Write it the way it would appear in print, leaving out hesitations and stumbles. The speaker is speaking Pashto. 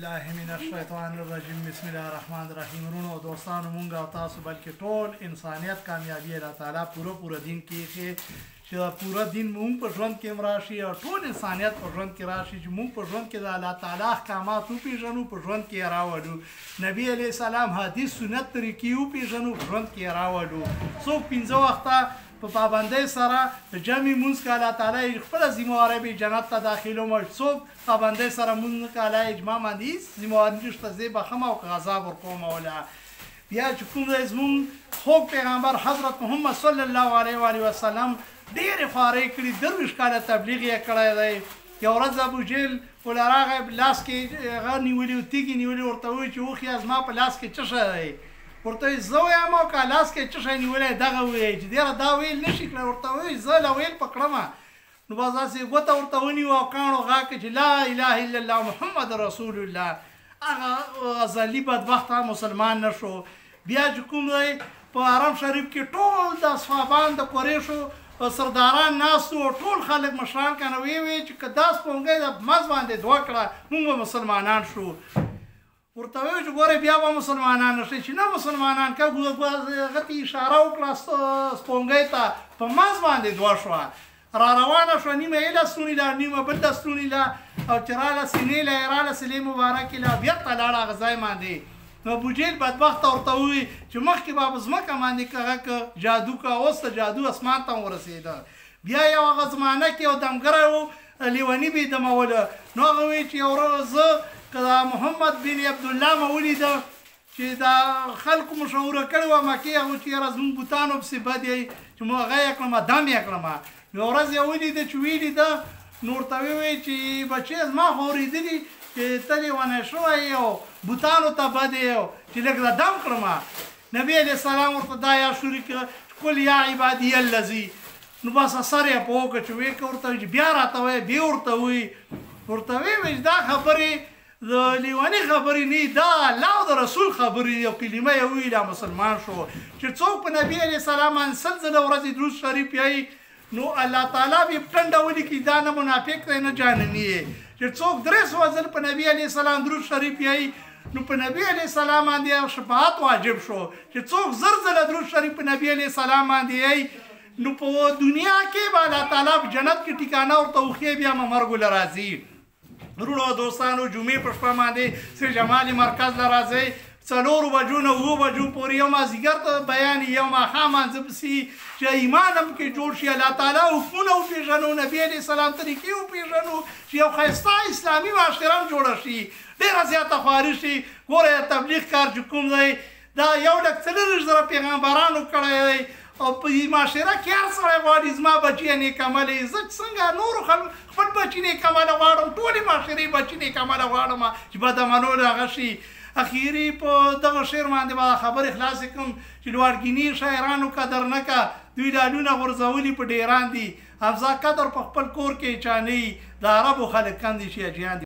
بالله من الشیطان الرجیم بسم الله الرحمن الرحیم. ورونو دوستانو مونږ او تاسو بلکې ټول انسانیت کامیابی الله تعالی پوره دین کې چې پوره دین مونږ په ژوند کې راشي او ټول انسانیت په ژوند کې راشي چې مونږ په ژوند کې د الله تعالی احکامات وپېژنو، په ژوند کې راوړو، نبی علیه السلام حدیث سنت طریقې وپېژنو، په ژوند کې راوړو. څوک 15 وخته په پابندۍ سره د جمع مونځ که الله تعالی خپله ذمهوارۍ به جنت ته داخلوم، څوک پابندۍ سره مونځ نه که الله اجماع باندې هېڅ ذمهواري نشته، زه یې بخښم او که عذاب ورکوم مولا. بیا چې کوم دی زمونږ خوږ پیغمبر حضرت محمد صلی الله علیه و آله وسلم ډېرې خوارۍ کړي، 23 کاله تبلیغ یې کړی دی. یو ورځ ابوجهل ورله راغی، لاس کې هغه نیولي و، تیږې نیولي، ورته ووایي چې وښیه زما په لاس کې څه شی دی؟ ورته وایي زه وایم او که لاس کې څه شی نیولی دغه ووایي چې ډېره دا ویل نه شي کړی. ورته وایي زه له ویل په کړمه. نو بس داسې ګوته ورته ونیوه او کاڼو غږ کړه چې لا اله الا الله محمد رسول الله. هغه ازلي بدبخته مسلمان نه شو. بیا چې کوم دی په حرم شریف کې ټول د اصحابان د قریشو سرداران ناست وو، ټول خلک مشران کنه وی چې که دا سپوږمۍ د مز باندې دوه کړه موږ به مسلمانان شو. ورته وایي چې ګورې بیا به مسلمانان نه شي، چې نه مسلمانان که هغه ته اشاره وکړه سپوږمۍ ته، په مز باندې دوه شوه، را روانه شوه، نیمه یې لستوڼي له نیمه بل لستوڼي له، او چې راله سینې له یې راله سلې مبارکې له بېرته لاړه هغه ځای باندې. نو ابوجهل بدبخته ورته ووایي چې مخکې به په ځمکه باندې هغه که جادو که، اوس ته جادو اسمان ته ورسېده. بیا یو هغه زمانه کې یو دمګری و لیوني به یې دموله. نو هغه وایي چې یو ورځ زه که د محمد بن عبدالله مې ولیده چې دا خلکو مشهوره کړې وه مکې، هغه چې یاره زموږ بوتانو پسې بد یې چې مو هغه یې کړمه دم یې کړمه. نو ورځ یې ولیده چې ویې لیده، نو ورته ووایي چې بچې زما خو اورېدلي چې ته لیونی شوی یې او بوتانو ته بد یې چې لږ د دم کړمه. نبي علیه السلام ورته دا یا شروع کړه قل یا عبادي الذي. نو بس اثر یې په وکړه چې ویې که ورته وایي چې بیا راته وایي، بیا ورته وایي چې دا خبرې د لیوني خبرې نه، دا الله او د رسول خبرې دي. او کلمه یې وویله مسلمان شو. چې څوک په نبي علیه السلام باندې 100 ځله ورځې درود شریف یایي نو الله تعالی به یې ټنډه ولیکي دا نه منافق دی نه جانني یې. چې څوک 300 ځله په نبي علیه السلام درود شریف یایي نو په نبي علیه السلام باندې شفاعت واجب شو. چې څوک 1000 ځله درود شریف په نبي علیه السلام باندې یایي نو په دنیا کې به الله تعالی په جنت کې ټیکانه ورته وښیي، بیا به مرګ له راځي. ورونو دوستانو جمعې په شپه باندې سر جمالي مرکز له راځئ، 4 بجو نه 9 بجو پورې یو مازدیګر ته بیان یو ماښام مانځه پسې چې ایمان هم کې جوړ شي، الله تعالی حکمونه وپېژنو، نبي علیه السلام طریقې وپېژنو، چې یو ښایسته اسلامي معاشره هم جوړه شي، ډېره زیاته خواري شي. ګوره تبلیغ کار چې کوم دی دا 1,40,000 پیغمبرانو کړی دی او په دې معاشره کې هر سړی غواړي زما بچي نیکعمله وي. زه څنګه نورو خپل بچي نیکعمله غواړم، ټولې معاشرې بچي نیکعمله غواړم چې بدعملو هغه شي. اخیري په دغه شعر باندې به خبرې خلاصې کړم چې لوړګیني شاعرانو قدر نه که، دوی ډالونه غورځولي په ډیران دي، افزا قدر په خپل کور کې چا نه وي، د عربو خلک کم دي چې اجیان دي.